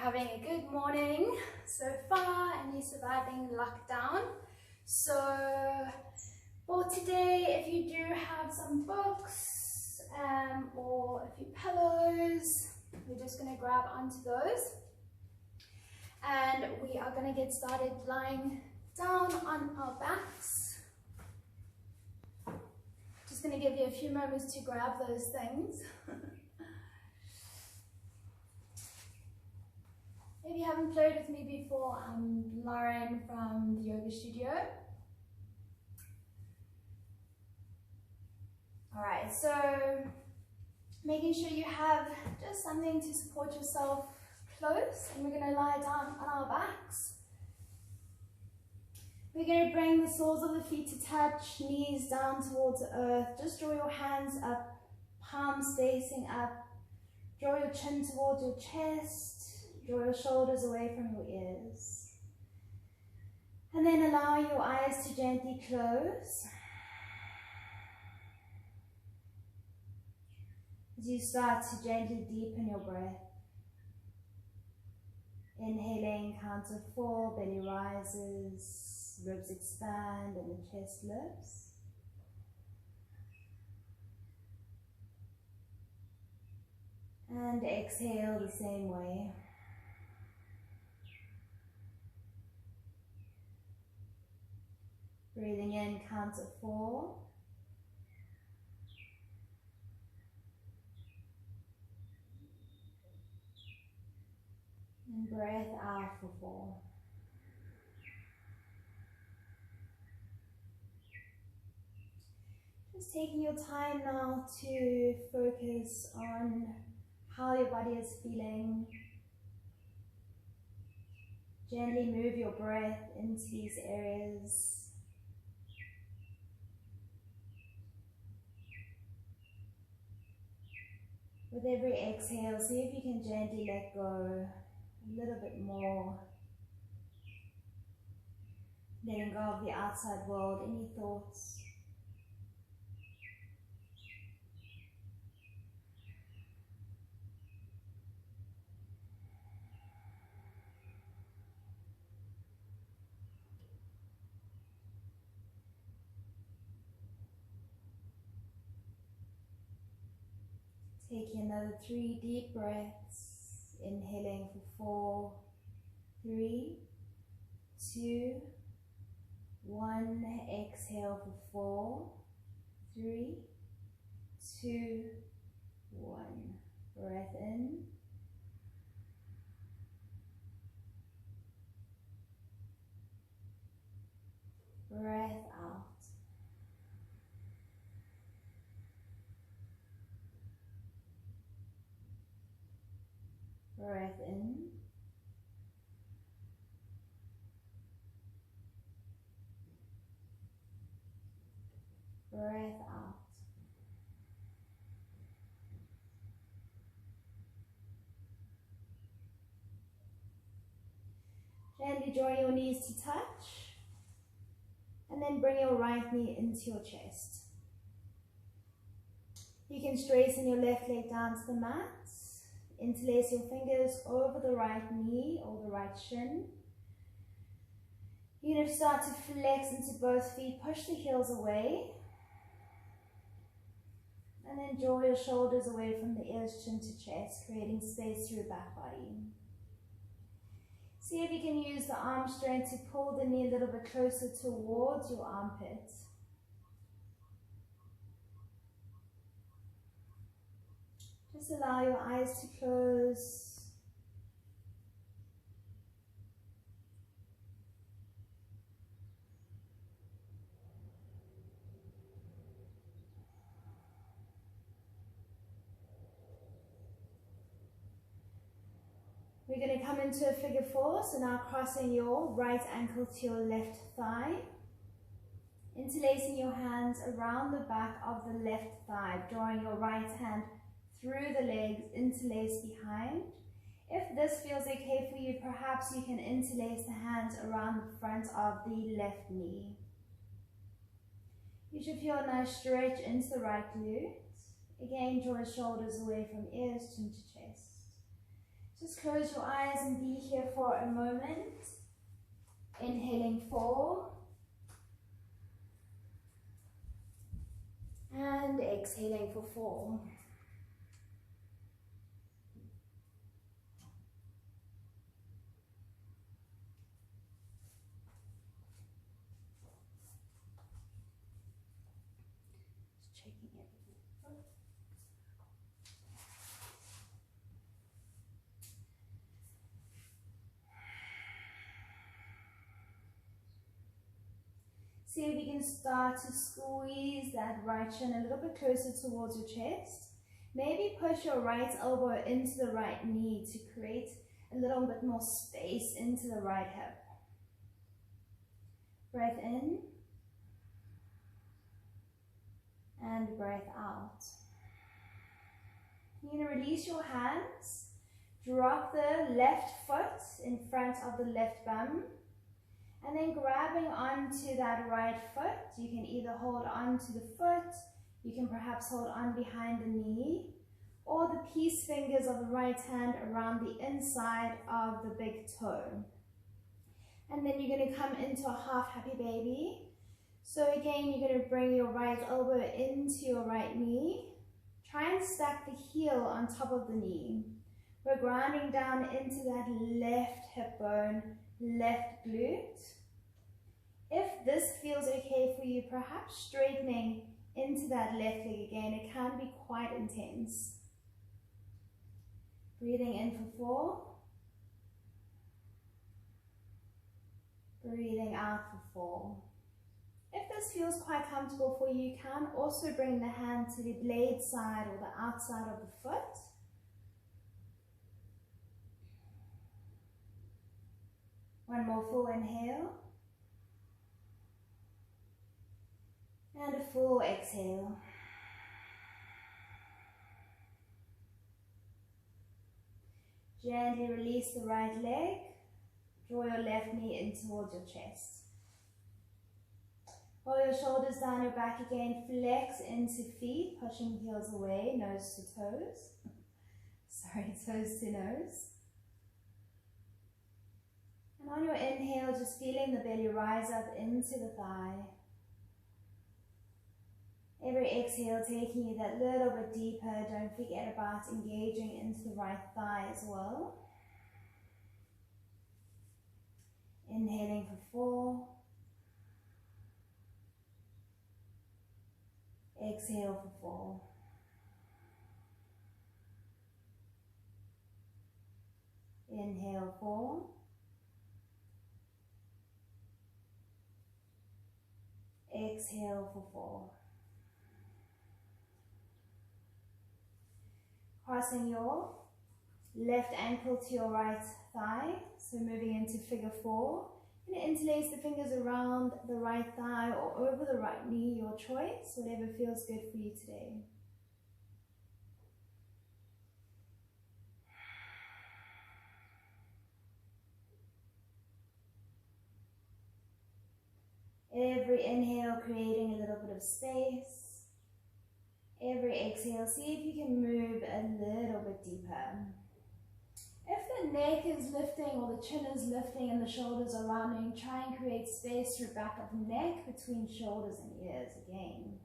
having a good morning so far and you're surviving lockdown. So for today, if you do have some books or a few pillows, we're just going to grab onto those and we are going to get started lying down on our backs. Just going to give you a few moments to grab those things. If you haven't played with me before, I'm Lauren from the yoga studio. Alright, so making sure you have just something to support yourself close, and we're going to lie down on our backs. We're going to bring the soles of the feet to touch, knees down towards the earth. Just draw your hands up, palms facing up. Draw your chin towards your chest. Draw your shoulders away from your ears. And then allow your eyes to gently close. As you start to gently deepen your breath. Inhaling, count of 4, belly rises, ribs expand and the chest lifts. And exhale the same way. Breathing in, count of 4. And breath out for 4. Just taking your time now to focus on how your body is feeling. Gently move your breath into these areas. With every exhale, see if you can gently let go a little bit more. Letting go of the outside world, any thoughts. Taking another 3 deep breaths, inhaling for 4, 3, 2, 1, exhale for 4, 3, 2, 1, breath in, breath out. Breath in, breath out. Gently draw your knees to touch, and then bring your right knee into your chest. You can straighten your left leg down to the mat. Interlace your fingers over the right knee or the right shin. You're going to start to flex into both feet, push the heels away. And then draw your shoulders away from the ears, chin to chest, creating space through your back body. See if you can use the arm strength to pull the knee a little bit closer towards your armpit. Just allow your eyes to close. We're going to come into a figure 4, so now crossing your right ankle to your left thigh. Interlacing your hands around the back of the left thigh, drawing your right hand through the legs, interlace behind. If this feels okay for you, perhaps you can interlace the hands around the front of the left knee. You should feel a nice stretch into the right glute. Again, draw the shoulders away from ears, chin to chest. Just close your eyes and be here for a moment. Inhaling 4. And exhaling for 4. Just checking everything. See if you can start to squeeze that right shin a little bit closer towards your chest. Maybe push your right elbow into the right knee to create a little bit more space into the right hip. Breath in and breath out. You're going to release your hands. Drop the left foot in front of the left bum. And then grabbing onto that right foot, you can either hold on to the foot, you can perhaps hold on behind the knee, or the peace fingers of the right hand around the inside of the big toe. And then you're going to come into a half happy baby. So again, you're going to bring your right elbow into your right knee. Try and stack the heel on top of the knee. We're grounding down into that left hip bone, left glute. If this feels okay for you, perhaps straightening into that left leg again. It can be quite intense. Breathing in for 4. Breathing out for 4. If this feels quite comfortable for you, you can also bring the hand to the blade side or the outside of the foot. One more full inhale. And a full exhale. Gently release the right leg. Draw your left knee in towards your chest. Roll your shoulders down your back again. Flex into feet, pushing heels away, nose to toes. Sorry, toes to nose. And on your inhale, just feeling the belly rise up into the thigh. Every exhale taking you that little bit deeper. Don't forget about engaging into the right thigh as well. Inhaling for 4. Exhale for 4. Inhale 4. Exhale for 4. Crossing your left ankle to your right thigh, so moving into figure 4. And interlace the fingers around the right thigh or over the right knee, your choice, whatever feels good for you today. Every inhale creating a little bit of space. Every exhale, see if you can move a little bit deeper. If the neck is lifting or the chin is lifting and the shoulders are rounding, try and create space through back of neck between shoulders and ears again.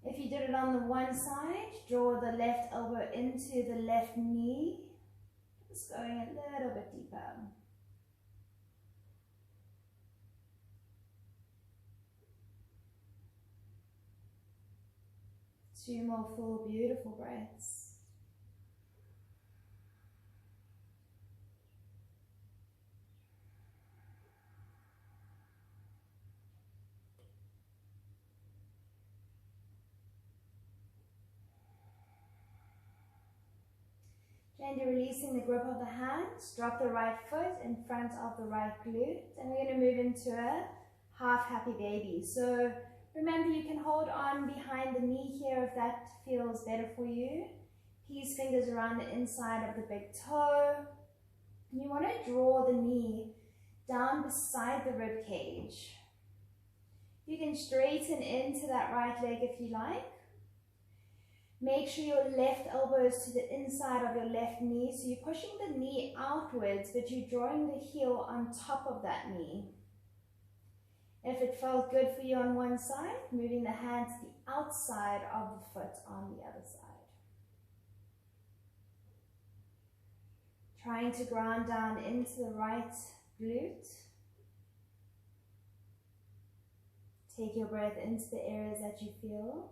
If you did it on the one side, draw the left elbow into the left knee, just going a little bit deeper. Two more full, beautiful breaths. Gently releasing the grip of the hands, drop the right foot in front of the right glute, and we're going to move into a half happy baby. So remember, you can hold on behind the knee here if that feels better for you. Peace fingers around the inside of the big toe. You want to draw the knee down beside the rib cage. You can straighten into that right leg if you like. Make sure your left elbow is to the inside of your left knee. So you're pushing the knee outwards, but you're drawing the heel on top of that knee. If it felt good for you on one side, moving the hand to the outside of the foot on the other side. Trying to ground down into the right glute. Take your breath into the areas that you feel.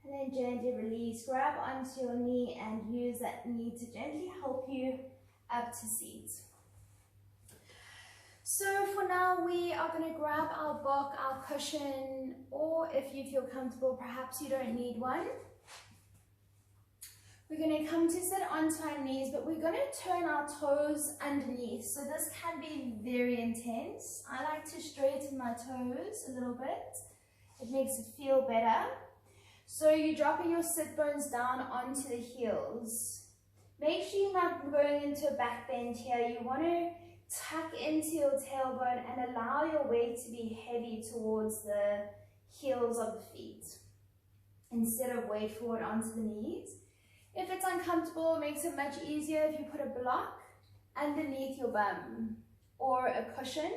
And then gently release, grab onto your knee and use that knee to gently help you up to seat. So for now, we are going to grab our book, our cushion, or if you feel comfortable, perhaps you don't need one. We're going to come to sit onto our knees, but we're going to turn our toes underneath. So this can be very intense. I like to straighten my toes a little bit. It makes it feel better. So you're dropping your sit bones down onto the heels. Make sure you're not going into a back bend here. You want to tuck into your tailbone and allow your weight to be heavy towards the heels of the feet instead of weight forward onto the knees. If it's uncomfortable, it makes it much easier if you put a block underneath your bum or a cushion.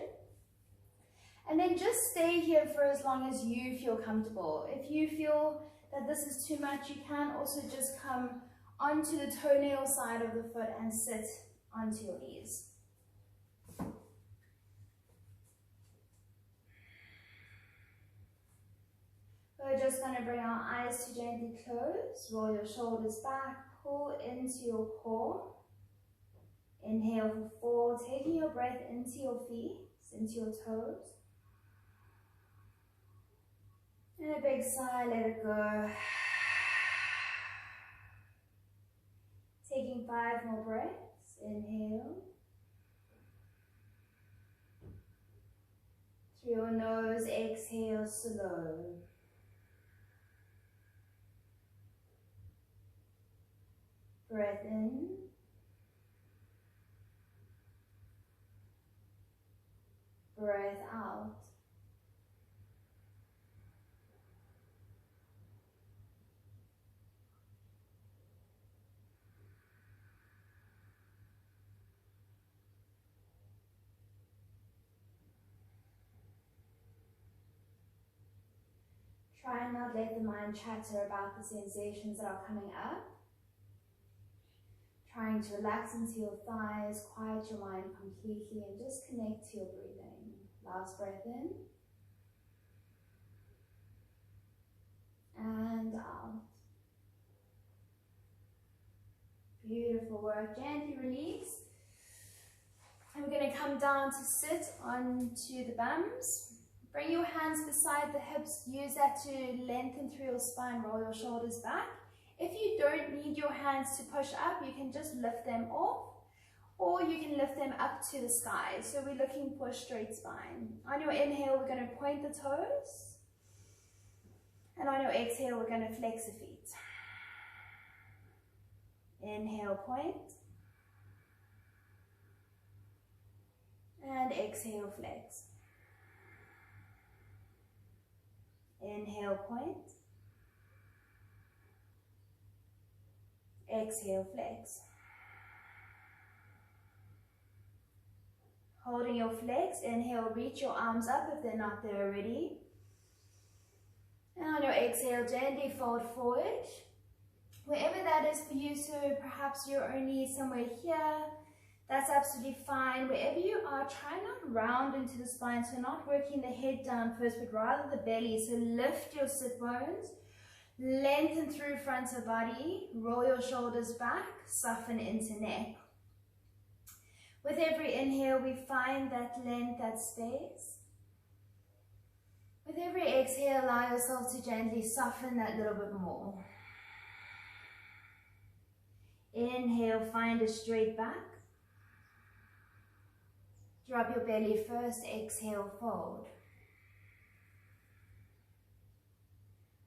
And then just stay here for as long as you feel comfortable. If you feel that this is too much, you can also just come onto the toenail side of the foot and sit onto your knees. We're just going to bring our eyes to gently close, roll your shoulders back, pull into your core. Inhale for 4, taking your breath into your feet, into your toes. And a big sigh, let it go. Taking 5 more breaths, inhale. Through your nose, exhale slow. Breath in. Breath out. Try and not let the mind chatter about the sensations that are coming up. Trying to relax into your thighs, quiet your mind completely, and just connect to your breathing. Last breath in. And out. Beautiful work. Gently release. And we're going to come down to sit onto the bums. Bring your hands beside the hips. Use that to lengthen through your spine. Roll your shoulders back. If you don't need your hands to push up, you can just lift them off, or you can lift them up to the sky. So we're looking for a straight spine. On your inhale, we're going to point the toes. And on your exhale, we're going to flex the feet. Inhale, point. And exhale, flex. Inhale, point. Exhale, flex. Holding your flex, inhale, reach your arms up if they're not there already. And on your exhale, gently fold forward. Wherever that is for you, so perhaps you're only somewhere here, that's absolutely fine. Wherever you are, try not round into the spine, so not working the head down first, but rather the belly. So lift your sit bones. Lengthen through front of body, roll your shoulders back, soften into neck. With every inhale, we find that length, that space. With every exhale, allow yourself to gently soften that little bit more. Inhale, find a straight back. Drop your belly first, exhale, fold.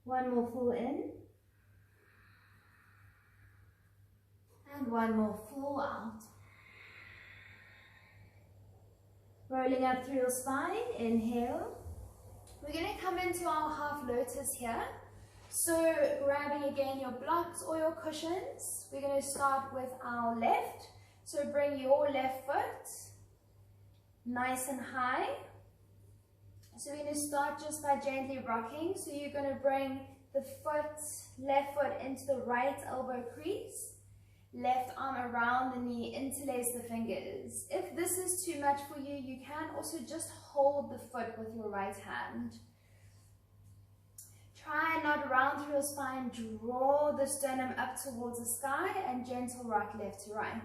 One more full in. And one more full out. Rolling up through your spine, inhale. We're going to come into our half lotus here. So grabbing again your blocks or your cushions. We're going to start with our left. So bring your left foot nice and high. So we're going to start just by gently rocking. So you're going to bring the left foot into the right elbow crease. Left arm around the knee, interlace the fingers. If this is too much for you, you can also just hold the foot with your right hand. Try and not round through your spine, draw the sternum up towards the sky and gentle rock left to right.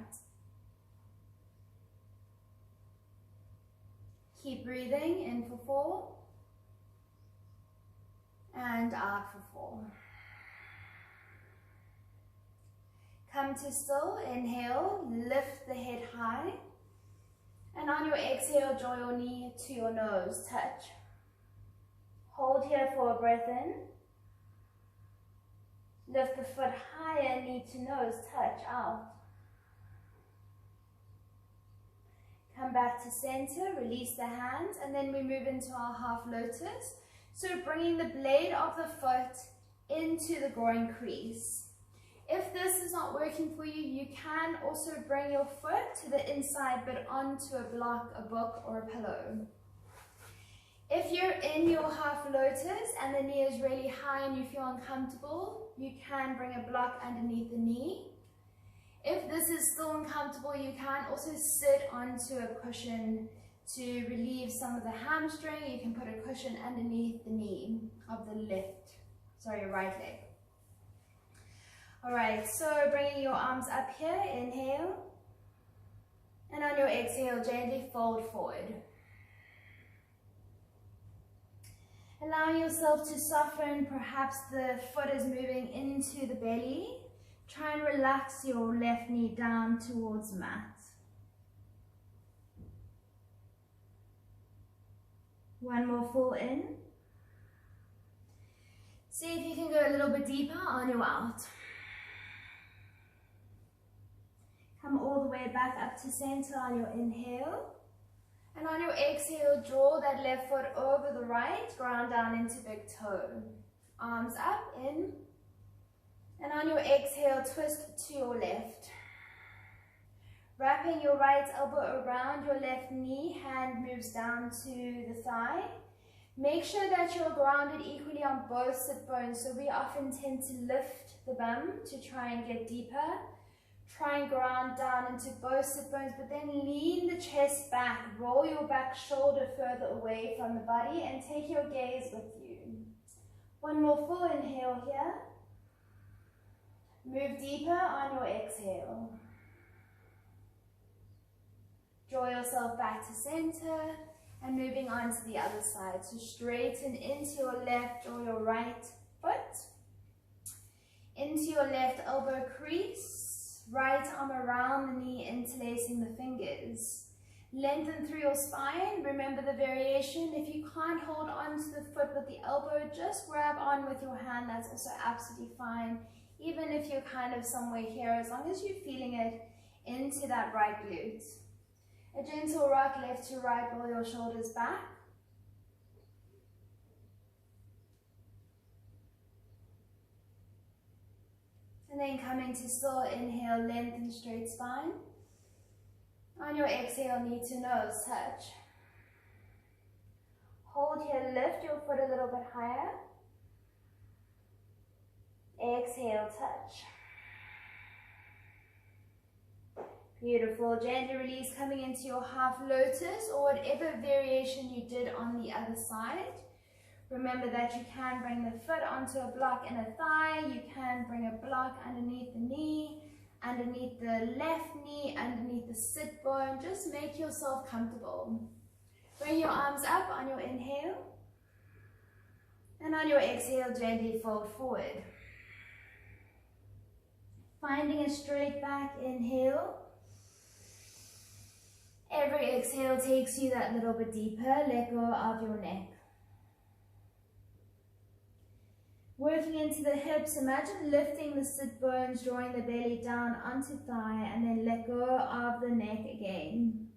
Keep breathing, in for 4 and out for 4. Come to still, inhale, lift the head high, and on your exhale, draw your knee to your nose, touch. Hold here for a breath in. Lift the foot higher, knee to nose, touch, out. Come back to center, release the hands, and then we move into our half lotus. So bringing the blade of the foot into the groin crease. If this is not working for you, you can also bring your foot to the inside but onto a block, a book, or a pillow. If you're in your half lotus and the knee is really high and you feel uncomfortable, you can bring a block underneath the knee. If this is still uncomfortable, you can also sit onto a cushion to relieve some of the hamstring. You can put a cushion underneath the knee of the right leg. Alright, so bringing your arms up here, inhale. And on your exhale, gently fold forward. Allowing yourself to soften, perhaps the foot is moving into the belly. Try and relax your left knee down towards the mat. One more full in. See if you can go a little bit deeper on your out. Come all the way back up to center on your inhale. And on your exhale, draw that left foot over the right, ground down into big toe. Arms up, in. And on your exhale, twist to your left. Wrapping your right elbow around your left knee, hand moves down to the thigh. Make sure that you're grounded equally on both sit bones. So we often tend to lift the bum to try and get deeper. Try and ground down into both sit bones, but then lean the chest back. Roll your back shoulder further away from the body and take your gaze with you. One more full inhale here. Move deeper on your exhale. Draw yourself back to center and moving on to the other side. So straighten into your left or your right foot. Into your left elbow crease. Right arm around the knee, interlacing the fingers. Lengthen through your spine. Remember the variation. If you can't hold on to the foot with the elbow, just grab on with your hand. That's also absolutely fine. Even if you're kind of somewhere here, as long as you're feeling it into that right glute. A gentle rock left to right, roll your shoulders back. And then coming to still, inhale, lengthen straight spine. On your exhale, knee to nose, touch. Hold here, lift your foot a little bit higher. Exhale, touch. Beautiful. Gently release, coming into your half lotus or whatever variation you did on the other side. Remember that you can bring the foot onto a block and a thigh. You can bring a block underneath the knee, underneath the left knee, underneath the sit bone. Just make yourself comfortable. Bring your arms up on your inhale. And on your exhale, gently fold forward. Finding a straight back, inhale. Every exhale takes you that little bit deeper. Let go of your neck. Working into the hips, imagine lifting the sit bones, drawing the belly down onto thigh, and then let go of the neck again.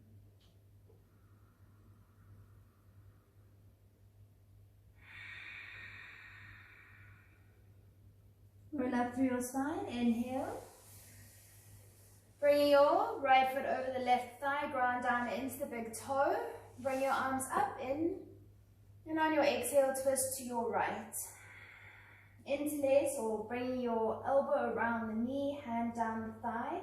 Roll up through your spine, inhale. Bring your right foot over the left thigh, ground down into the big toe. Bring your arms up, in, and on your exhale, twist to your right. Interlace or bring your elbow around the knee, hand down the thigh.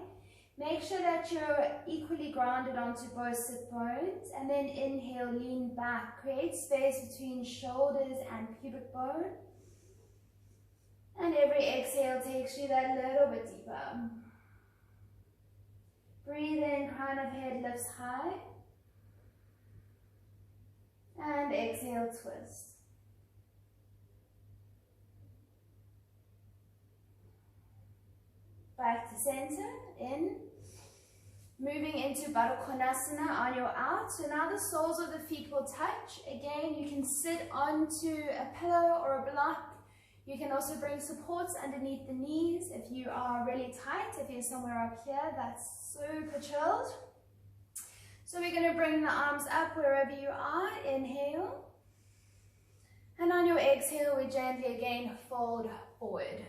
Make sure that you're equally grounded onto both sit bones, and then inhale, lean back. Create space between shoulders and pubic bone. And every exhale takes you that little bit deeper. Breathe in, crown of head lifts high. And exhale, twist. Back to center, in. Moving into Baddha Konasana on your out. So now the soles of the feet will touch. Again, you can sit onto a pillow or a block. You can also bring supports underneath the knees if you are really tight. If you're somewhere up here, that's super chilled. So we're going to bring the arms up wherever you are. Inhale. And on your exhale, we gently again fold forward.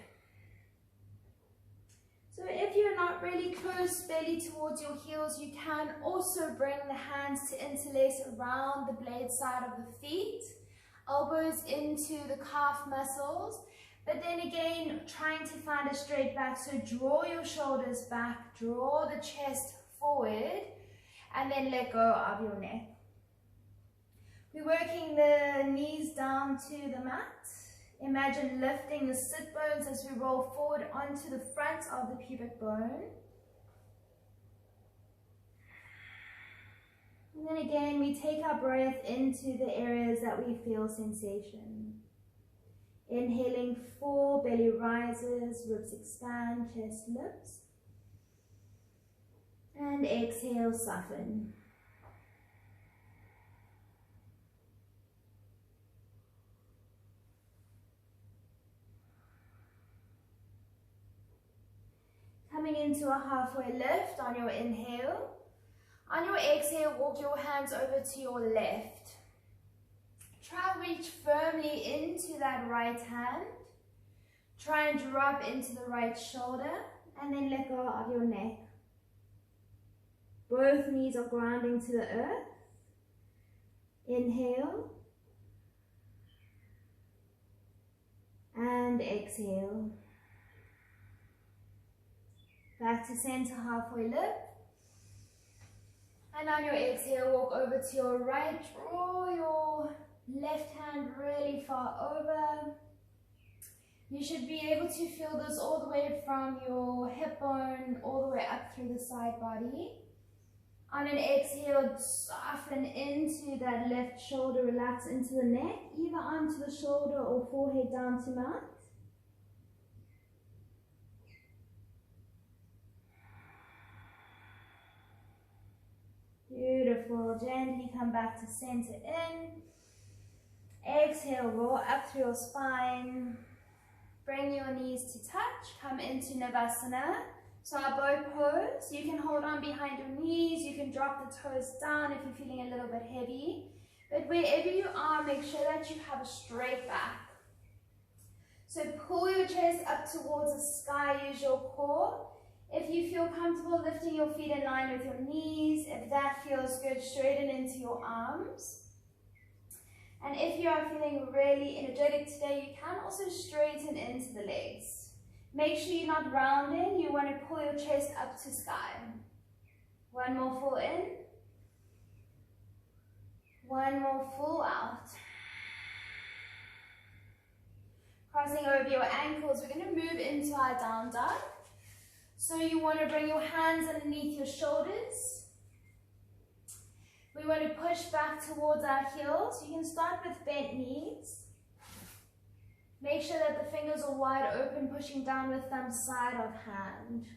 So if you're not really close, belly towards your heels, you can also bring the hands to interlace around the blade side of the feet. Elbows into the calf muscles, but then again, trying to find a straight back. So draw your shoulders back, draw the chest forward, and then let go of your neck. We're working the knees down to the mat. Imagine lifting the sit bones as we roll forward onto the front of the pubic bone. And then again, we take our breath into the areas that we feel sensation. Inhaling full, belly rises, ribs expand, chest lifts. And exhale, soften. Coming into a halfway lift on your inhale. On your exhale, walk your hands over to your left. Try and reach firmly into that right hand. Try and drop into the right shoulder, and then let go of your neck. Both knees are grounding to the earth. Inhale. And exhale. Back to center, halfway lift. And on your exhale, walk over to your right. Draw your left hand really far over. You should be able to feel this all the way from your hip bone all the way up through the side body. On an exhale, soften into that left shoulder, relax into the neck, either onto the shoulder or forehead down to mouth. Beautiful. Gently come back to center in. Exhale, roll up through your spine. Bring your knees to touch. Come into Navasana. So our bow pose. You can hold on behind your knees. You can drop the toes down if you're feeling a little bit heavy. But wherever you are, make sure that you have a straight back. So pull your chest up towards the sky. Use your core. If you feel comfortable lifting your feet in line with your knees, if that feels good, straighten into your arms. And if you are feeling really energetic today, you can also straighten into the legs. Make sure you're not rounding. You want to pull your chest up to sky. One more full in. One more full out. Crossing over your ankles, we're going to move into our down dog. So you want to bring your hands underneath your shoulders. We want to push back towards our heels. You can start with bent knees. Make sure that the fingers are wide open, pushing down with thumb side of hand.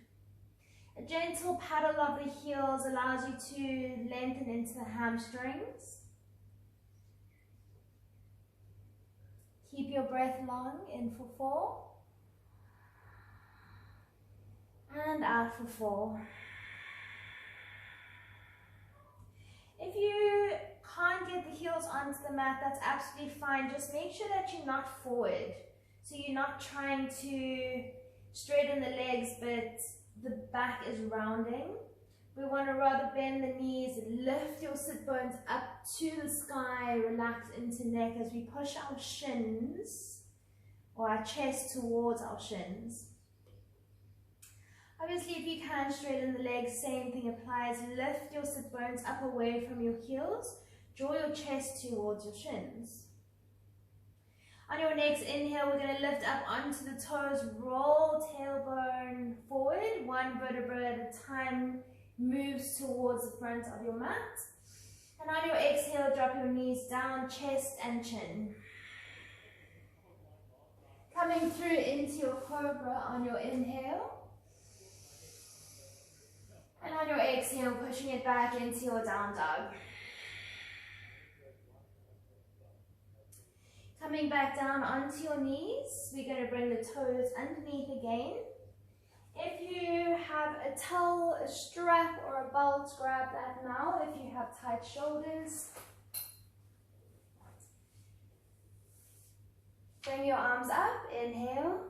A gentle paddle of the heels allows you to lengthen into the hamstrings. Keep your breath long, in for 4. And out for 4. If you can't get the heels onto the mat, that's absolutely fine. Just make sure that you're not forward. So you're not trying to straighten the legs, but the back is rounding. We want to rather bend the knees, lift your sit bones up to the sky, relax into neck as we push our shins or our chest towards our shins. Obviously, if you can straighten the legs, same thing applies. Lift your sit bones up away from your heels. Draw your chest towards your shins. On your next inhale, we're going to lift up onto the toes. Roll tailbone forward. One vertebra at a time moves towards the front of your mat. And on your exhale, drop your knees down, chest and chin. Coming through into your cobra on your inhale. And on your exhale, pushing it back into your down dog. Coming back down onto your knees, we're going to bring the toes underneath again. If you have a towel, a strap, or a belt, grab that now if you have tight shoulders. Bring your arms up, inhale.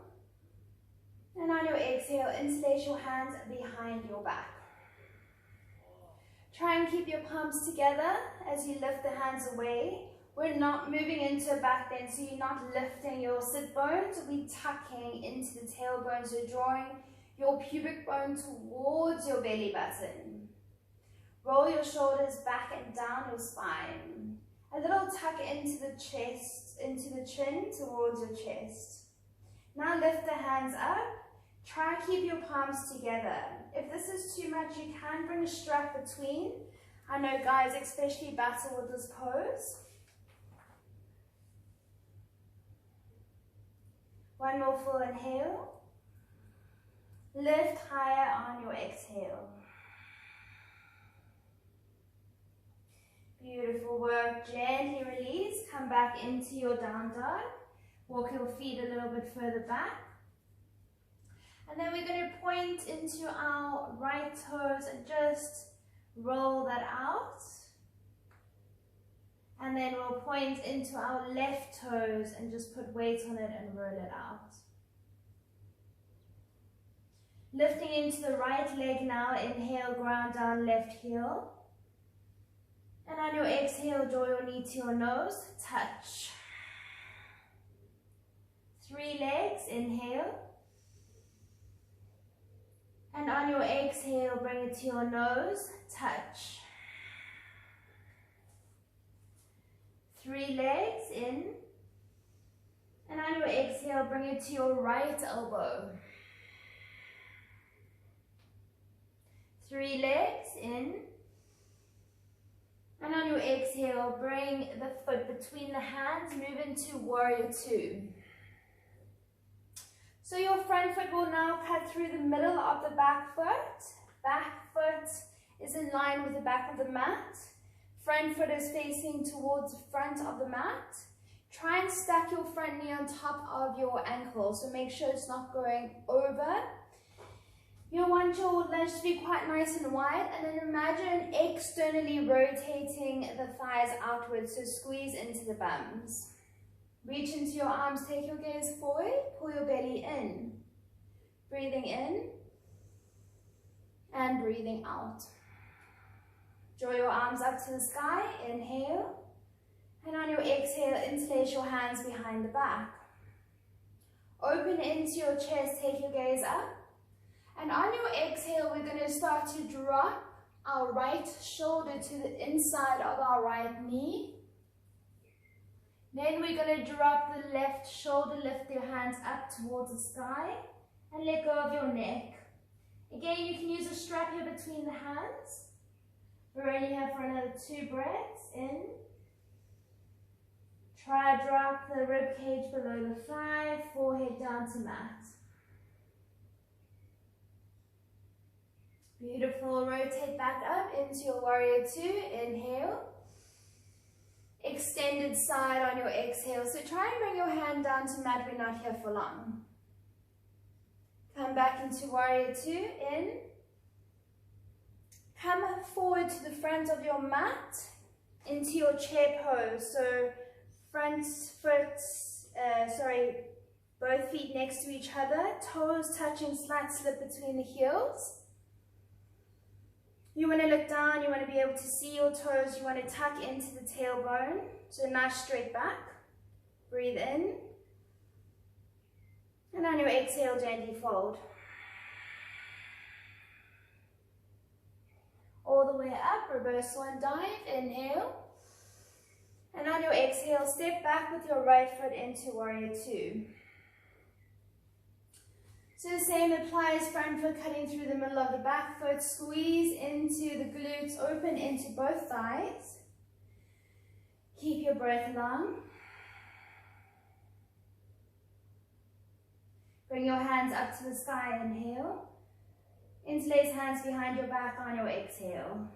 And on your exhale, interlace your hands behind your back. Try and keep your palms together as you lift the hands away. We're not moving into a back bend, so you're not lifting your sit bones. We're tucking into the tailbone, so drawing your pubic bone towards your belly button. Roll your shoulders back and down your spine. A little tuck into the chest, into the chin, towards your chest. Now lift the hands up. Try and keep your palms together. If this is too much, you can bring a strap between. I know guys especially battle with this pose. One more full inhale. Lift higher on your exhale. Beautiful work. Gently release. Come back into your down dog. Walk your feet a little bit further back. And then we're going to point into our right toes and just roll that out. And then we'll point into our left toes and just put weight on it and roll it out. Lifting into the right leg now, inhale, ground down left heel. And on your exhale, draw your knee to your nose, touch. 3 legs, inhale. And on your exhale, bring it to your nose, touch. 3 legs, in. And on your exhale, bring it to your right elbow. 3 legs, in. And on your exhale, bring the foot between the hands, move into warrior 2. So your front foot will now cut through the middle of the back foot. Back foot is in line with the back of the mat. Front foot is facing towards the front of the mat. Try and stack your front knee on top of your ankle, so make sure it's not going over. You'll want your lunge to be quite nice and wide, and then imagine externally rotating the thighs outwards, so squeeze into the bums. Reach into your arms, take your gaze forward, pull your belly in. Breathing in and breathing out. Draw your arms up to the sky, inhale. And on your exhale, interlace your hands behind the back. Open into your chest, take your gaze up. And on your exhale, we're going to start to drop our right shoulder to the inside of our right knee. Then we're going to drop the left shoulder, lift your hands up towards the sky, and let go of your neck. Again, you can use a strap here between the hands. We're only here for another 2 breaths. In. Try to drop the rib cage below the thigh, forehead down to mat. Beautiful. Rotate back up into your warrior two. Inhale. Extended side on your exhale. So try and bring your hand down to mat. We're not here for long. Come back into warrior two. In. Come forward to the front of your mat into your chair pose. So front foot, both feet next to each other, toes touching, slight slip between the heels. You want to look down, you want to be able to see your toes, you want to tuck into the tailbone. So nice straight back. Breathe in. And on your exhale, gently fold. All the way up, reverse swan dive, inhale. And on your exhale, step back with your right foot into warrior two. So the same applies, front foot cutting through the middle of the back foot, squeeze into the glutes, open into both thighs. Keep your breath long. Bring your hands up to the sky, inhale. Interlace hands behind your back on your exhale.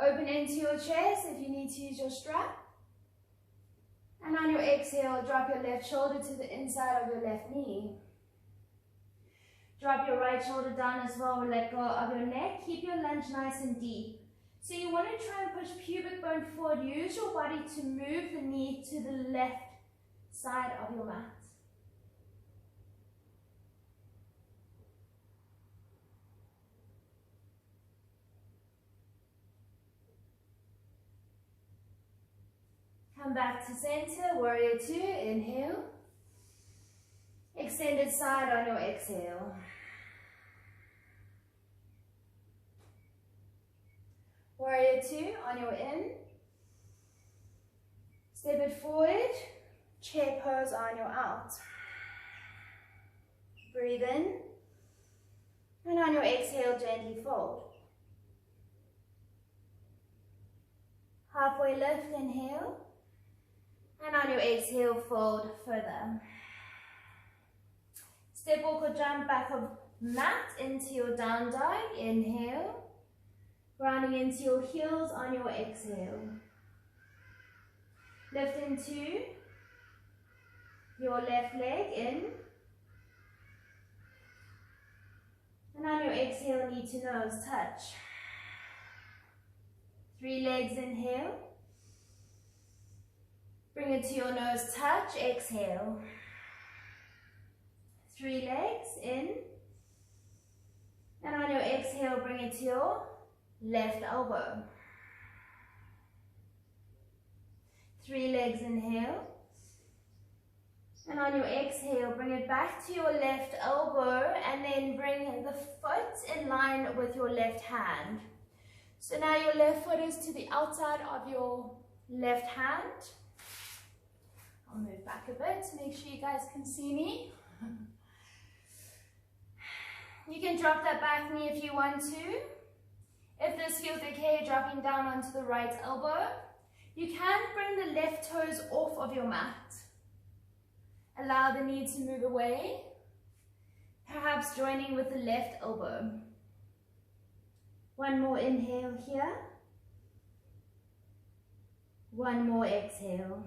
Open into your chest if you need to use your strap. And on your exhale, drop your left shoulder to the inside of your left knee. Drop your right shoulder down as well and let go of your neck. Keep your lunge nice and deep. So you want to try and push pubic bone forward. Use your body to move the knee to the left side of your mat. Come back to center, warrior two, inhale. Extended side on your exhale. Warrior two on your in. Step it forward, chair pose on your out. Breathe in. And on your exhale, gently fold. Halfway lift, inhale. And on your exhale, fold further. Step walk or jump back of mat into your down dog. Inhale. Rounding into your heels on your exhale. Lift into your left leg in. And on your exhale, knee to nose touch. 3 legs, inhale. Bring it to your nose touch, exhale. 3 legs in. And on your exhale, bring it to your left elbow. 3 legs, inhale. And on your exhale, bring it back to your left elbow and then bring the foot in line with your left hand. So now your left foot is to the outside of your left hand. I'll move back a bit to make sure you guys can see me. You can drop that back knee if you want to. If this feels okay, dropping down onto the right elbow. You can bring the left toes off of your mat. Allow the knee to move away, perhaps joining with the left elbow. One more inhale here. One more exhale.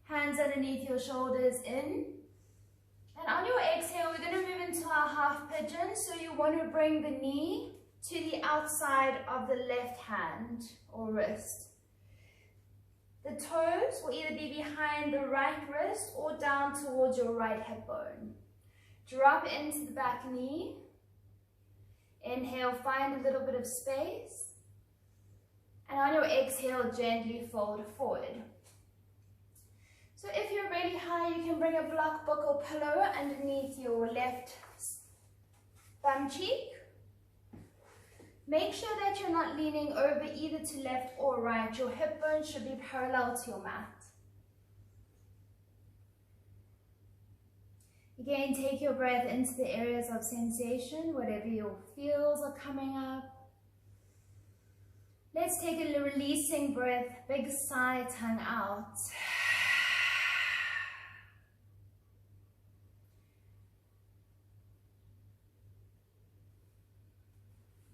Hands underneath your shoulders in. And on your exhale, we're going to move into our half pigeon. So you want to bring the knee to the outside of the left hand or wrist. The toes will either be behind the right wrist or down towards your right hip bone. Drop into the back knee. Inhale, find a little bit of space. And on your exhale, gently fold forward. So if you're really high, you can bring a block, book, or pillow underneath your left bum cheek. Make sure that you're not leaning over either to left or right. Your hip bone should be parallel to your mat. Again, take your breath into the areas of sensation, whatever your feels are coming up. Let's take a releasing breath, big sigh, tongue out.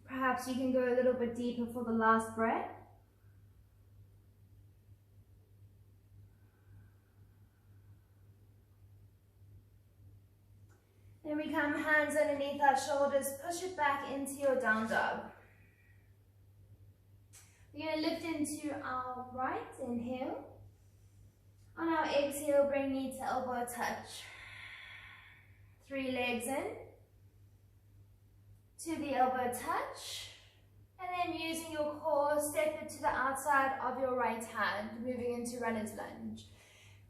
Perhaps you can go a little bit deeper for the last breath. Then we come hands underneath our shoulders, push it back into your down dog. We're going to lift into our right, inhale. On our exhale, bring knee to elbow touch. 3 legs in. To the elbow touch. And then using your core, step it to the outside of your right hand, moving into runner's lunge.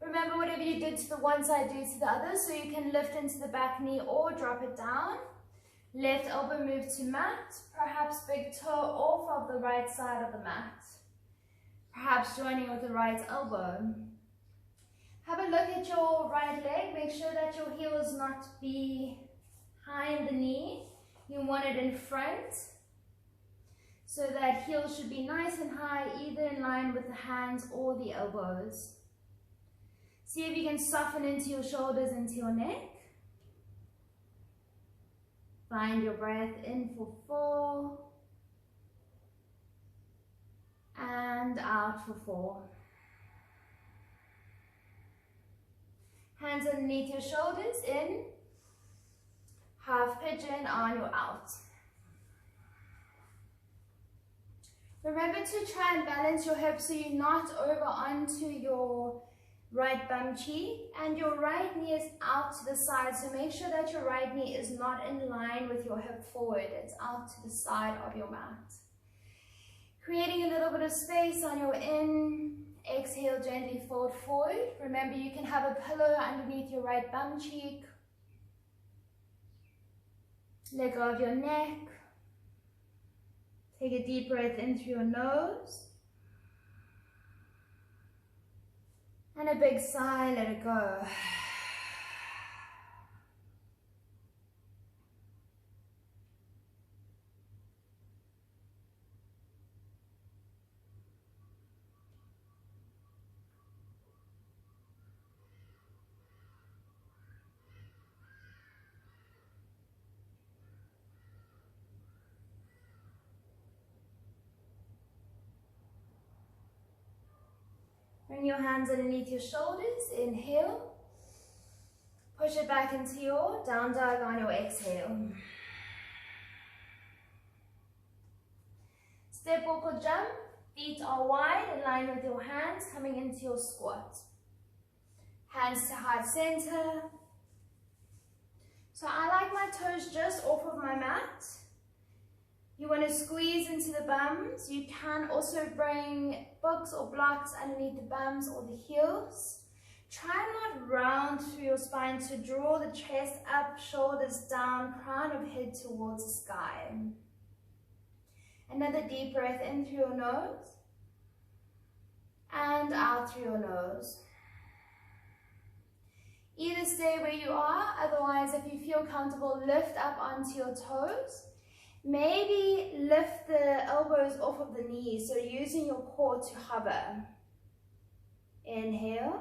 Remember, whatever you did to the one side, do to the other, so you can lift into the back knee or drop it down. Left elbow move to mat, perhaps big toe off of the right side of the mat. Perhaps joining with the right elbow. Have a look at your right leg, make sure that your heel is not behind the knee. You want it in front, so that heel should be nice and high, either in line with the hands or the elbows. See if you can soften into your shoulders, into your neck. Find your breath in for 4 and out for 4. Hands underneath your shoulders, in. Half pigeon on your out. Remember to try and balance your hips so you're not over onto your right bum cheek, and your right knee is out to the side, so make sure that your right knee is not in line with your hip forward, it's out to the side of your mat. Creating a little bit of space on your in, exhale, gently fold forward. Remember, you can have a pillow underneath your right bum cheek. Let go of your neck. Take a deep breath in through your nose. And a big sigh, let it go. Bring your hands underneath your shoulders, inhale. Push it back into your down dog on your exhale. Step, walk or jump, feet are wide, in line with your hands, coming into your squat. Hands to heart center. So I like my toes just off of my mat. You want to squeeze into the bums. You can also bring books or blocks underneath the bums or the heels. Try not round through your spine to draw the chest up, shoulders down, crown of head towards the sky. Another deep breath in through your nose and out through your nose. Either stay where you are, otherwise if you feel comfortable, lift up onto your toes. Maybe lift the elbows off of the knees, so using your core to hover. Inhale.